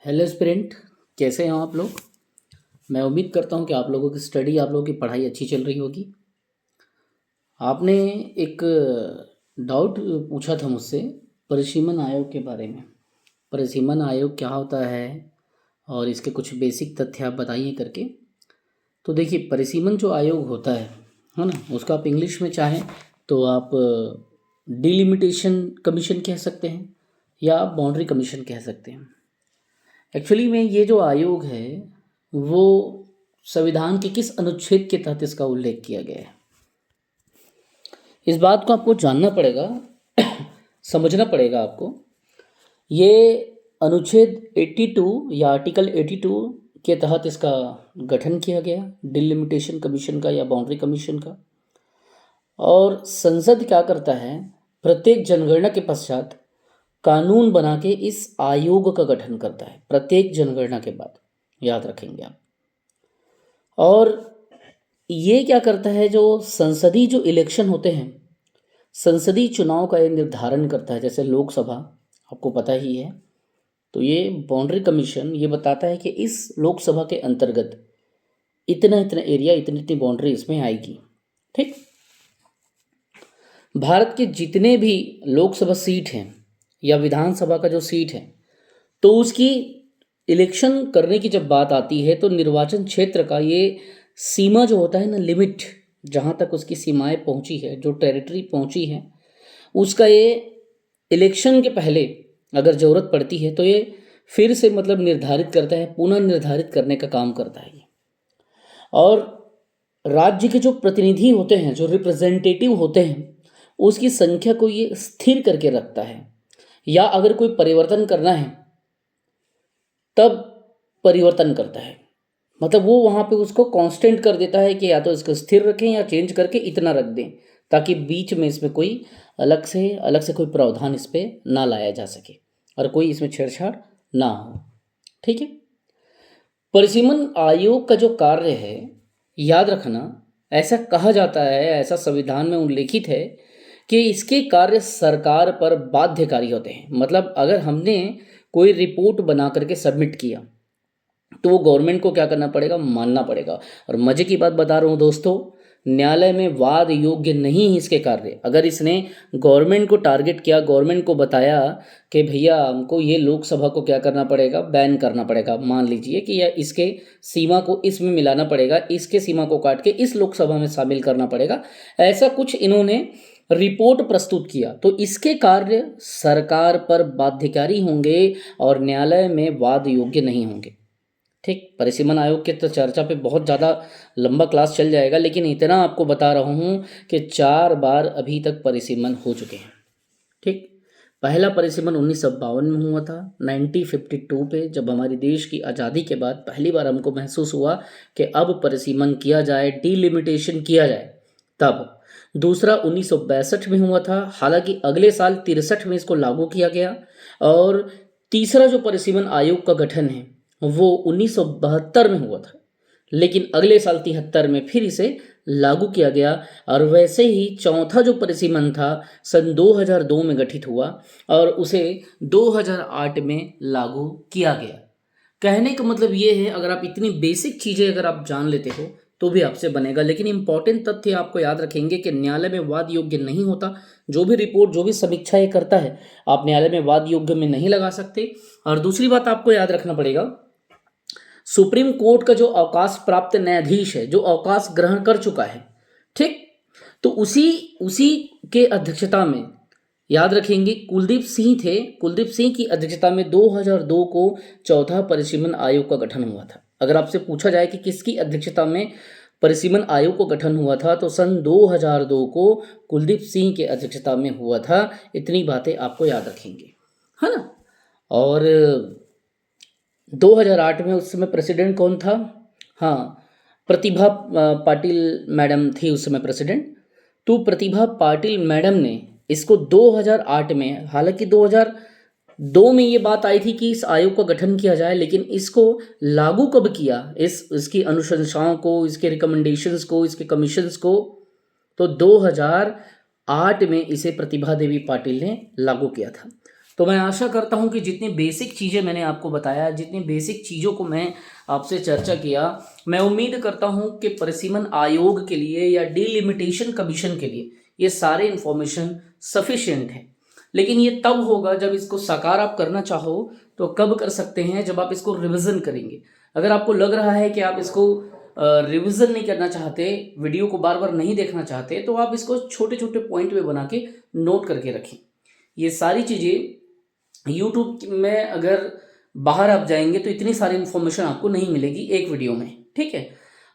Hello student, कैसे हैं आप लोग। मैं उम्मीद करता हूं कि आप लोगों की स्टडी, आप लोगों की पढ़ाई अच्छी चल रही होगी। आपने एक डाउट पूछा था मुझसे परिसीमन आयोग के बारे में। परिसीमन आयोग क्या होता है और इसके कुछ बेसिक तथ्य आप बताइए करके। तो देखिए, परिसीमन जो आयोग होता है ना, उसका आप इंग्लिश में चाहें तो आप डिलिमिटेशन कमीशन कह सकते हैं या आप बाउंड्री कमीशन कह सकते हैं। एक्चुअली में ये जो आयोग है वो संविधान के किस अनुच्छेद के तहत इसका उल्लेख किया गया है, इस बात को आपको जानना पड़ेगा, समझना पड़ेगा आपको। ये अनुच्छेद 82 या आर्टिकल 82 के तहत इसका गठन किया गया, डिलिमिटेशन कमीशन का या बाउंड्री कमीशन का। और संसद क्या करता है, प्रत्येक जनगणना के पश्चात कानून बना के इस आयोग का गठन करता है, प्रत्येक जनगणना के बाद, याद रखेंगे आप। और ये क्या करता है, जो संसदीय जो इलेक्शन होते हैं, संसदीय चुनाव का ये निर्धारण करता है। जैसे लोकसभा आपको पता ही है, तो ये बाउंड्री कमीशन ये बताता है कि इस लोकसभा के अंतर्गत इतना इतना एरिया, इतनी इतनी बाउंड्री इसमें आएगी। ठीक, भारत के जितने भी लोकसभा सीट हैं या विधानसभा का जो सीट है, तो उसकी इलेक्शन करने की जब बात आती है तो निर्वाचन क्षेत्र का ये सीमा जो होता है ना, लिमिट, जहाँ तक उसकी सीमाएं पहुँची है, जो टेरिटरी पहुँची है, उसका ये इलेक्शन के पहले अगर ज़रूरत पड़ती है तो ये फिर से मतलब निर्धारित करता है, पुनः निर्धारित करने का काम करता है ये। और राज्य के जो प्रतिनिधि होते हैं, जो रिप्रेजेंटेटिव होते हैं, उसकी संख्या को ये स्थिर करके रखता है। या अगर कोई परिवर्तन करना है तब परिवर्तन करता है, मतलब वो वहाँ पे उसको कांस्टेंट कर देता है कि या तो इसको स्थिर रखें या चेंज करके इतना रख दें, ताकि बीच में इसमें कोई अलग से कोई प्रावधान इस पर ना लाया जा सके और कोई इसमें छेड़छाड़ ना हो। ठीक है, परिसीमन आयोग का जो कार्य है, याद रखना, ऐसा कहा जाता है, ऐसा संविधान में उल्लेखित है कि इसके कार्य सरकार पर बाध्यकारी होते हैं। मतलब अगर हमने कोई रिपोर्ट बना करके सबमिट किया तो वो गवर्नमेंट को क्या करना पड़ेगा, मानना पड़ेगा। और मजे की बात बता रहा हूँ दोस्तों, न्यायालय में वाद योग्य नहीं है इसके कार्य। अगर इसने गवर्नमेंट को टारगेट किया, गवर्नमेंट को बताया कि भैया हमको ये लोकसभा को क्या करना पड़ेगा, बैन करना पड़ेगा, मान लीजिए कि या इसके सीमा को इसमें मिलाना पड़ेगा, इसके सीमा को काट के इस लोकसभा में शामिल करना पड़ेगा, ऐसा कुछ इन्होंने रिपोर्ट प्रस्तुत किया, तो इसके कार्य सरकार पर बाध्यकारी होंगे और न्यायालय में वाद योग्य नहीं होंगे। ठीक, परिसीमन आयोग के तो चर्चा पे बहुत ज़्यादा लंबा क्लास चल जाएगा, लेकिन इतना आपको बता रहा हूँ कि 4 बार अभी तक परिसीमन हो चुके हैं। ठीक, पहला परिसीमन 1952 में हुआ था, 1952 पे, जब हमारे देश की आज़ादी के बाद पहली बार हमको महसूस हुआ कि अब परिसीमन किया जाए, डिलिमिटेशन किया जाए, तब। दूसरा 1962 में हुआ था, हालांकि अगले साल 63 में इसको लागू किया गया। और तीसरा जो परिसीमन आयोग का गठन है वो 1972 में हुआ था, लेकिन अगले साल 73 में फिर इसे लागू किया गया। और वैसे ही चौथा जो परिसीमन था सन 2002 में गठित हुआ और उसे 2008 में लागू किया गया। कहने का मतलब ये है, अगर आप इतनी बेसिक चीज़ें अगर आप जान लेते हो तो भी आपसे बनेगा। लेकिन इंपॉर्टेंट तथ्य आपको याद रखेंगे कि न्यायालय में वाद योग्य नहीं होता। जो भी रिपोर्ट, जो भी समीक्षा ये करता है, आप न्यायालय में वाद योग्य में नहीं लगा सकते। और दूसरी बात आपको याद रखना पड़ेगा, सुप्रीम कोर्ट का जो अवकाश प्राप्त न्यायाधीश है, जो अवकाश ग्रहण कर चुका है, ठीक, तो उसी उसी के अध्यक्षता में, याद रखेंगे, कुलदीप सिंह थे, कुलदीप सिंह की अध्यक्षता में 2002 को चौथा परिसीमन आयोग का गठन हुआ था। अगर आपसे पूछा जाए कि किसकी अध्यक्षता में परिसीमन आयोग को गठन हुआ था, तो सन 2002 को कुलदीप सिंह के अध्यक्षता में हुआ था। इतनी बातें आपको याद रखेंगे, है ना। और 2008 में उस समय प्रेसिडेंट कौन था? हाँ, प्रतिभा पाटिल मैडम थी उस समय प्रेसिडेंट। तो प्रतिभा पाटिल मैडम ने इसको 2008 में, हालांकि 2002 में ये बात आई थी कि इस आयोग का गठन किया जाए, लेकिन इसको लागू कब किया, इसकी अनुशंसाओं को, इसके रिकमेंडेशंस को, इसके कमीशंस को, तो 2008 में इसे प्रतिभा देवी पाटिल ने लागू किया था। तो मैं आशा करता हूँ कि जितनी बेसिक चीज़ें मैंने आपको बताया, जितनी बेसिक चीज़ों को मैं आपसे चर्चा किया, मैं उम्मीद करता हूँ कि परिसीमन आयोग के लिए या डिलिमिटेशन कमीशन के लिए ये सारे इन्फॉर्मेशन सफिशिएंट है। लेकिन ये तब होगा जब इसको साकार आप करना चाहो, तो कब कर सकते हैं? जब आप इसको रिविज़न करेंगे। अगर आपको लग रहा है कि आप इसको रिविज़न नहीं करना चाहते, वीडियो को बार बार नहीं देखना चाहते, तो आप इसको छोटे छोटे पॉइंट में बना के नोट करके रखें। ये सारी चीज़ें यूट्यूब में अगर बाहर आप जाएंगे तो इतनी सारी इन्फॉर्मेशन आपको नहीं मिलेगी एक वीडियो में, ठीक है।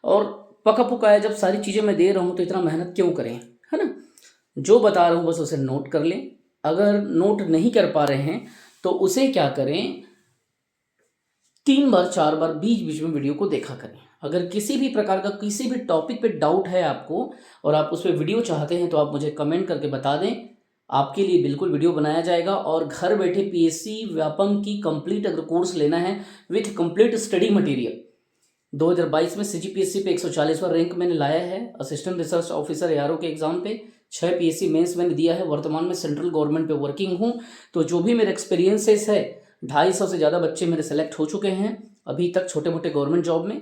और पका पुकाया जब सारी चीज़ें मैं दे रहा हूँ तो इतना मेहनत क्यों करें, है ना। जो बता रहा हूँ बस उसे नोट कर लें। अगर नोट नहीं कर पा रहे हैं तो उसे क्या करें, 3 बार 4 बार बीच बीच में वीडियो को देखा करें। अगर किसी भी प्रकार का किसी भी टॉपिक पे डाउट है आपको और आप उस पर वीडियो चाहते हैं तो आप मुझे कमेंट करके बता दें। आपके लिए बिल्कुल वीडियो बनाया जाएगा। और घर बैठे पीएससी व्यापम की कंप्लीट अगर कोर्स लेना है विथ कंप्लीट स्टडी मटेरियल, 2022 में सीजीपीएससी पे 140वां रैंक मैंने लाया है असिस्टेंट रिसर्च ऑफिसर एआरओ के एग्जाम पे। 6 पीएससी मेंस मैंने दिया है। वर्तमान में सेंट्रल गवर्नमेंट पे वर्किंग हूँ। तो जो भी मेरे एक्सपीरियंसेस है, 250 से ज़्यादा बच्चे मेरे सेलेक्ट हो चुके हैं अभी तक छोटे मोटे गवर्नमेंट जॉब में।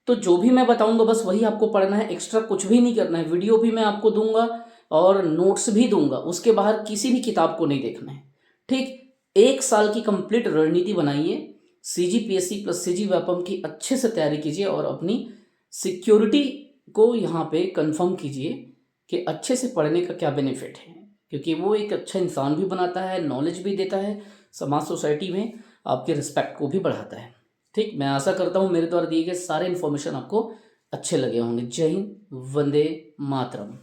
तो जो भी मैं बताऊंगा बस वही आपको पढ़ना है, एक्स्ट्रा कुछ भी नहीं करना है। वीडियो भी मैं आपको दूंगा और नोट्स भी दूंगा, उसके बाहर किसी भी किताब को नहीं देखना है, ठीक। 1 साल की कंप्लीट रणनीति बनाइए, सीजीपीएससी प्लस सीजी व्यापम की अच्छे से तैयारी कीजिए और अपनी सिक्योरिटी को यहाँ पे कंफर्म कीजिए कि अच्छे से पढ़ने का क्या बेनिफिट है, क्योंकि वो एक अच्छा इंसान भी बनाता है, नॉलेज भी देता है, समाज सोसाइटी में आपके रिस्पेक्ट को भी बढ़ाता है, ठीक। मैं आशा करता हूँ मेरे द्वारा दिए गए सारे इन्फॉर्मेशन आपको अच्छे लगे होंगे। जय हिंद, वंदे मातरम।